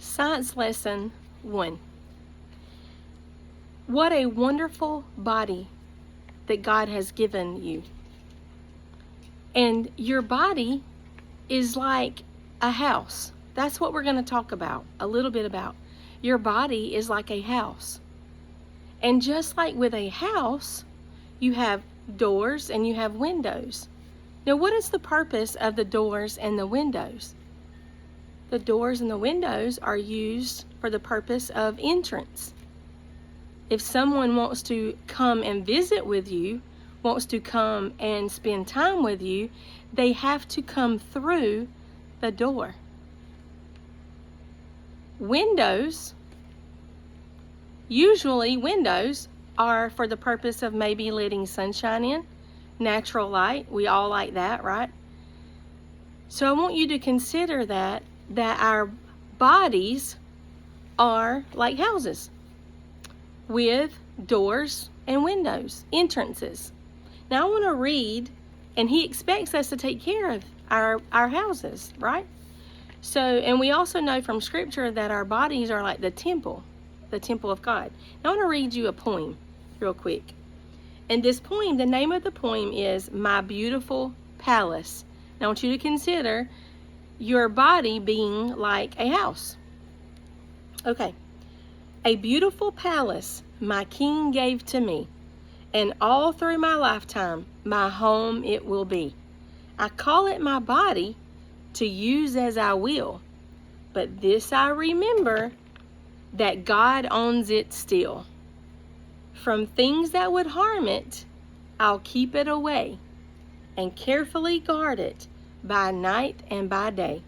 Science Lesson 1. What a wonderful body that God has given you. And your body is like a house. That's what we're going to talk about, a little bit about. Your body is like a house. And just like with a house, you have doors and you have windows. Now, what is the purpose of the doors and the windows? The doors and the windows are used for the purpose of entrance. If someone wants to come and visit with you, wants to come and spend time with you, they have to come through the door. Usually windows are for the purpose of maybe letting sunshine in, natural light. We all like that, right? So I want you to consider that our bodies are like houses with doors and windows, entrances. Now I want to read, and he expects us to take care of our houses, right? So, and we also know from scripture that our bodies are like the temple of God. Now I want to read you a poem real quick. And this poem, the name of the poem is My Beautiful Palace. Now I want you to consider your body being like a house. Okay. A beautiful palace my king gave to me, and all through my lifetime, my home it will be. I call it my body to use as I will, but this I remember, that God owns it still. From things that would harm it, I'll keep it away and carefully guard it by night and by day.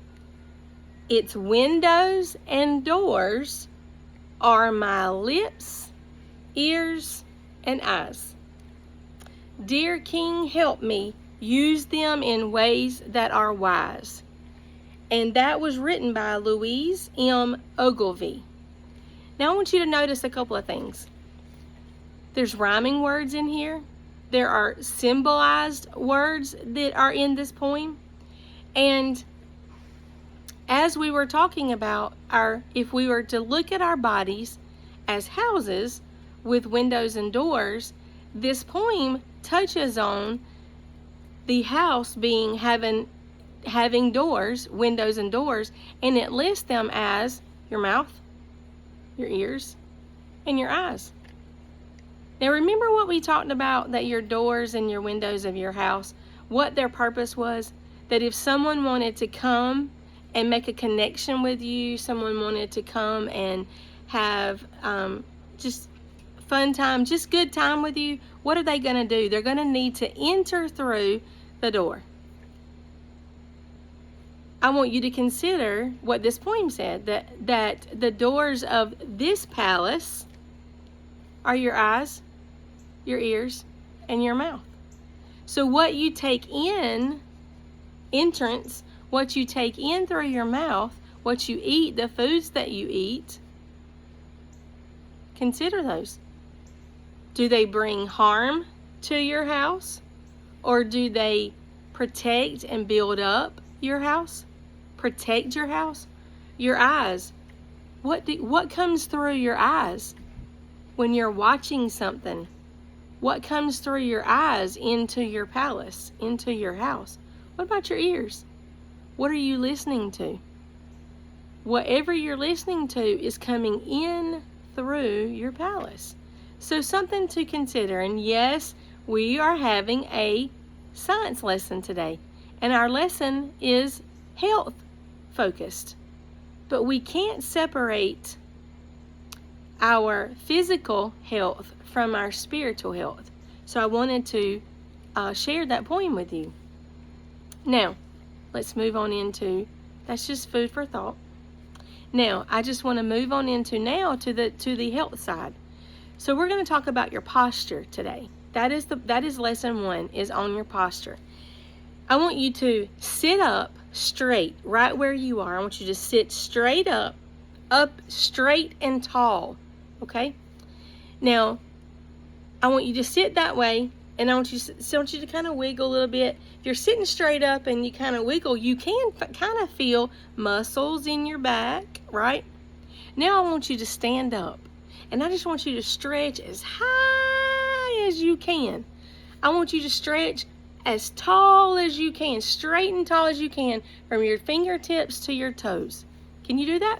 Its windows and doors are my lips, ears, and eyes. Dear King, help me use them in ways that are wise. And that was written by Louise M. Ogilvy. Now I want you to notice a couple of things. There's rhyming words in here. There are symbolized words that are in this poem. And as we were talking about if we were to look at our bodies as houses with windows and doors, this poem touches on the house being having doors, windows and doors, and it lists them as your mouth, your ears, and your eyes. Now remember what we talked about, that your doors and your windows of your house, what their purpose was? That if someone wanted to come and make a connection with you, someone wanted to come and have just fun time, just good time with you, what are they going to do? They're going to need to enter through the door. I want you to consider what this poem said, that the doors of this palace are your eyes, your ears, and your mouth. So what you take in, entrance, what you take in through your mouth, what you eat, the foods that you eat, consider those. Do they bring harm to your house? Or do they protect and build up your house? Protect your house? Your eyes. What comes through your eyes when you're watching something? What comes through your eyes into your palace, into your house? What about your ears? What are you listening to? Whatever you're listening to is coming in through your palace. So something to consider. And yes, we are having a science lesson today. And our lesson is health focused. But we can't separate our physical health from our spiritual health. So I wanted to share that poem with you. Now, let's move on into, that's just food for thought. Now, I just want to move on into now to the health side. So we're going to talk about your posture today. That is lesson 1, is on your posture. I want you to sit up straight right where you are. I want you to sit straight up straight and tall. Okay? Now, I want you to sit that way, and I want you to kind of wiggle a little bit. If you're sitting straight up and you kind of wiggle, you can kind of feel muscles in your back, right? Now I want you to stand up. And I just want you to stretch as high as you can. I want you to stretch as tall as you can, straight and tall as you can, from your fingertips to your toes. Can you do that?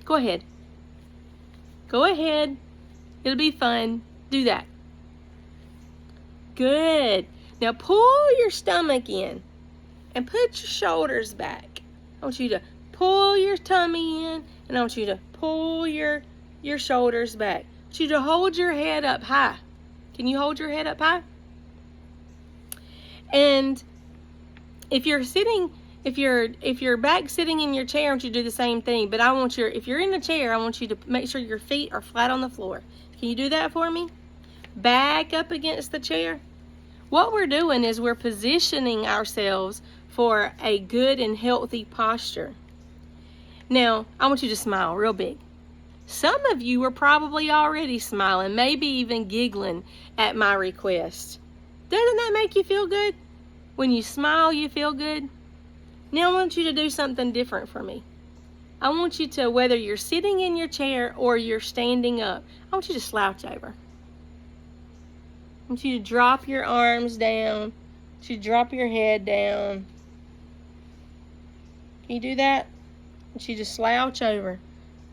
Go ahead. Go ahead. It'll be fun. Do that. Good. Now pull your stomach in and put your shoulders back. I want you to pull your tummy in, and I want you to pull your shoulders back. I want you to hold your head up high. Can you hold your head up high? And if you're back sitting in your chair, I want you to do the same thing. But if you're in the chair, I want you to make sure your feet are flat on the floor. Can you do that for me? Back up against the chair. What we're doing is we're positioning ourselves for a good and healthy posture. Now, I want you to smile real big. Some of you are probably already smiling, maybe even giggling at my request. Doesn't that make you feel good? When you smile, you feel good? Now I want you to do something different for me. I want you to, whether you're sitting in your chair or you're standing up, I want you to slouch over. I want you to drop your arms down. I want you to drop your head down. Can you do that? I want you to slouch over.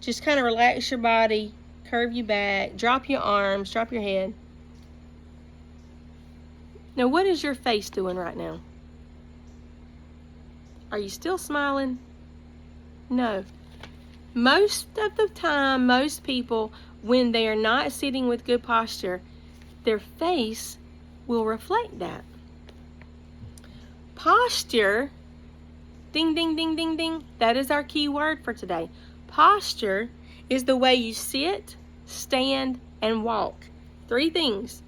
Just kind of relax your body, curve your back, drop your arms, drop your head. Now, what is your face doing right now? Are you still smiling? No. Most of the time, most people, when they are not sitting with good posture, their face will reflect that. Posture, ding, ding, ding, ding, ding, that is our key word for today. Posture is the way you sit, stand, and walk. 3 things.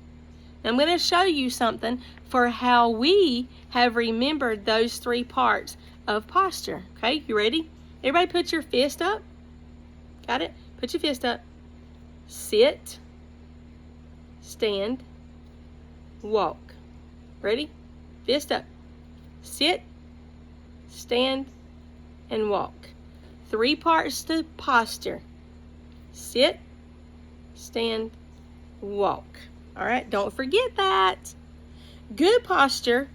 I'm going to show you something for how we have remembered those 3 parts of posture. Okay, you ready? Everybody put your fist up. Got it? Put your fist up. Sit, stand, walk. Ready? Fist up. Sit, stand, and walk. 3 parts to posture. Sit, stand, walk. All right, don't forget that. Good posture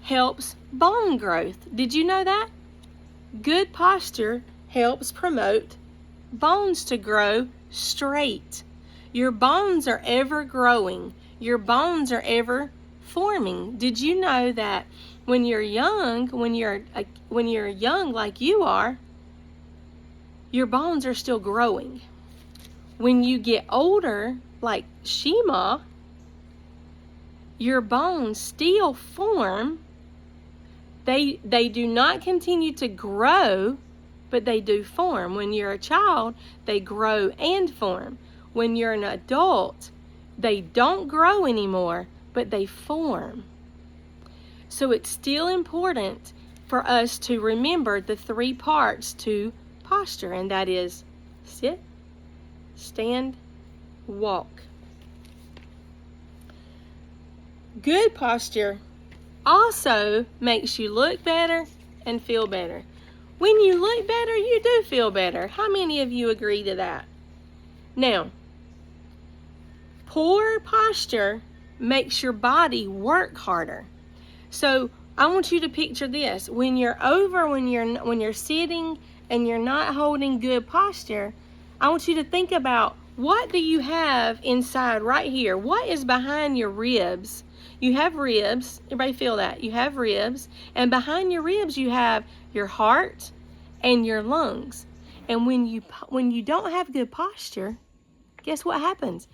helps bone growth. Did you know that? Good posture helps promote bones to grow straight. Your bones are ever growing. Your bones are ever forming. Did you know that when you're young, when you're young like you are, your bones are still growing. When you get older, like Shema, your bones still form. They do not continue to grow, but they do form. When you're a child, they grow and form. When you're an adult, they don't grow anymore, but they form. So it's still important for us to remember the 3 parts to posture, and that is sit, stand, walk. Good posture also makes you look better and feel better. When you look better, you do feel better. How many of you agree to that? Now, poor posture makes your body work harder. So I want you to picture this. When you're sitting and you're not holding good posture, I want you to think about, what do you have inside right here? What is behind your ribs? You have ribs. Everybody feel that? You have ribs. And behind your ribs, you have your heart and your lungs. And when you don't have good posture, guess what happens?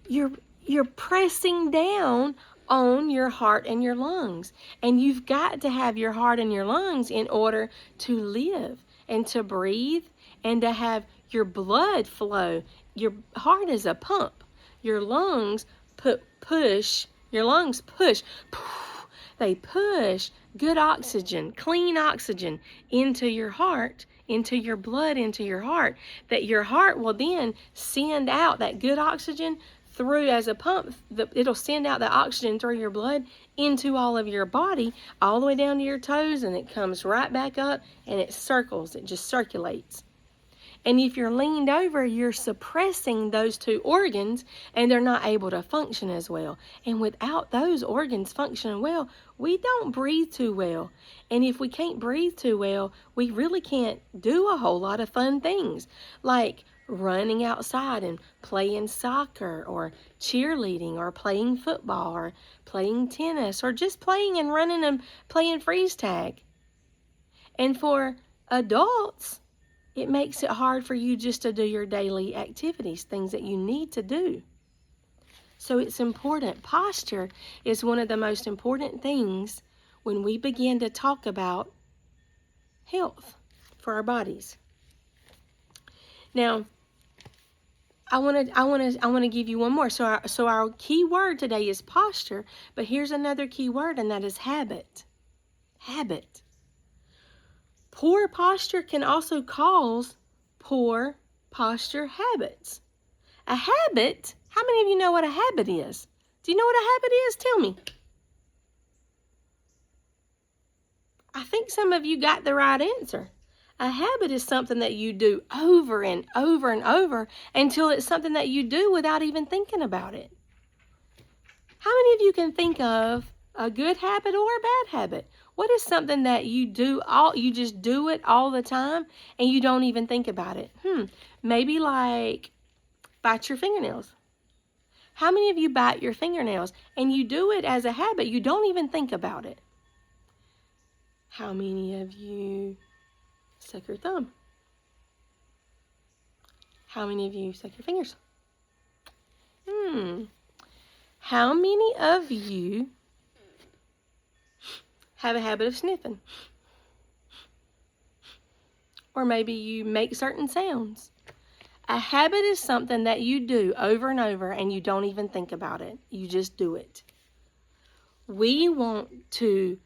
You're pressing down on your heart and your lungs. And you've got to have your heart and your lungs in order to live and to breathe and to have your blood flow. Your heart is a pump. Your lungs push. Your lungs push. They push good oxygen, clean oxygen into your heart, into your blood, into your heart, that your heart will then send out that good oxygen through as a pump. It'll send out the oxygen through your blood into all of your body, all the way down to your toes, and it comes right back up and it circles. It just circulates. And if you're leaned over, you're suppressing those two organs and they're not able to function as well. And without those organs functioning well, we don't breathe too well. And if we can't breathe too well, we really can't do a whole lot of fun things like running outside and playing soccer or cheerleading or playing football or playing tennis or just playing and running and playing freeze tag. And for adults, it makes it hard for you just to do your daily activities, things that you need to do. So it's important. Posture is one of the most important things when we begin to talk about health for our bodies. Now, I want to give you one more. So our key word today is posture, but here's another key word, and that is habit. Habit. Poor posture can also cause poor posture habits. A habit, how many of you know what a habit is? Do you know what a habit is? Tell me. I think some of you got the right answer. A habit is something that you do over and over and over until it's something that you do without even thinking about it. How many of you can think of a good habit or a bad habit? What is something that you just do it all the time and you don't even think about it? Maybe like bite your fingernails. How many of you bite your fingernails and you do it as a habit? You don't even think about it. How many of you suck your thumb? How many of you suck your fingers? How many of you have a habit of sniffing? Or maybe you make certain sounds. A habit is something that you do over and over and you don't even think about it. You just do it. We want to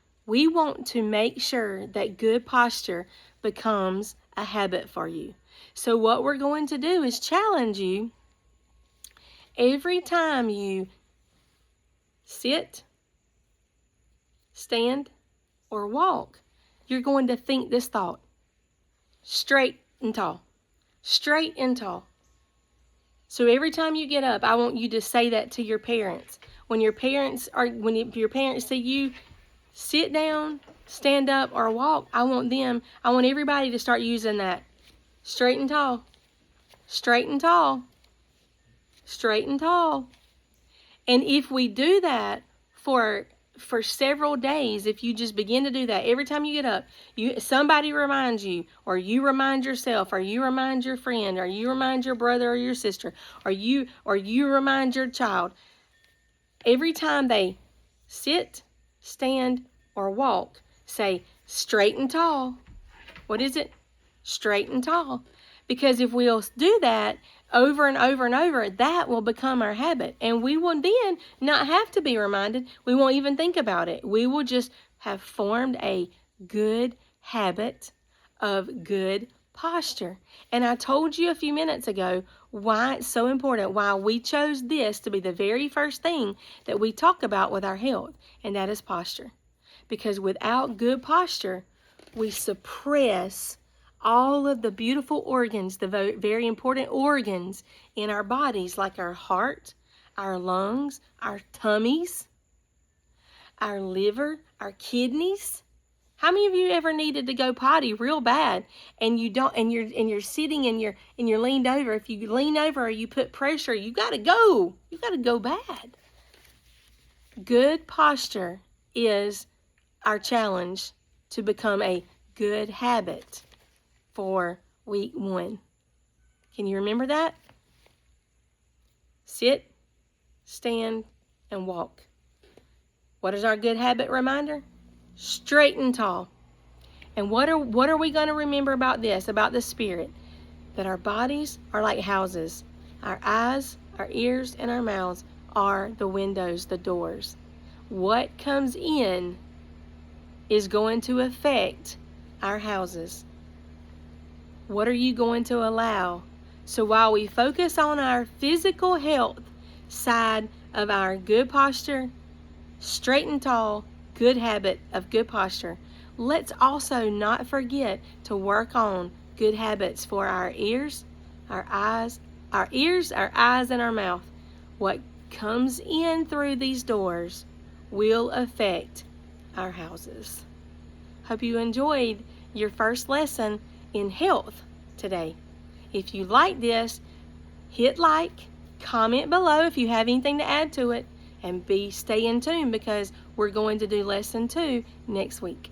make sure that good posture becomes a habit for you. So what we're going to do is challenge you every time you sit, stand, or walk, you're going to think this thought. Straight and tall. Straight and tall. So every time you get up, I want you to say that to your parents. When your parents see you sit down, stand up, or walk, I want everybody to start using that. Straight and tall. Straight and tall. Straight and tall. And if we do that for several days, if you just begin to do that every time you get up, somebody reminds you, or you remind yourself, or you remind your friend, or you remind your brother or your sister, or you remind your child, every time they sit, stand, or walk, say straight and tall. What is it? Straight and tall. Because if we'll do that over and over and over, that will become our habit. And we will then not have to be reminded. We won't even think about it. We will just have formed a good habit of good posture. And I told you a few minutes ago why it's so important, why we chose this to be the very first thing that we talk about with our health, and that is posture. Because without good posture, we suppress all of the beautiful organs, the very important organs in our bodies, like our heart, our lungs, our tummies, our liver, our kidneys. How many of you ever needed to go potty real bad and you don't, and you're sitting and you're leaned over? If you lean over or you put pressure, you got to go. You got to go bad. Good posture is our challenge to become a good habit for week 1. Can you remember that? Sit, stand, and walk. What is our good habit reminder? Straight and tall. And what are we going to remember about this, about the spirit? That our bodies are like houses. Our eyes, our ears, and our mouths are the windows, the doors. What comes in is going to affect our houses. What are you going to allow? So while we focus on our physical health side of our good posture, straight and tall, good habit of good posture, let's also not forget to work on good habits for our ears, our eyes, and our mouth. What comes in through these doors will affect our houses. Hope you enjoyed your first lesson in health today. If you like this, hit like, comment below if you have anything to add to it, and stay in tune because we're going to do lesson 2 next week.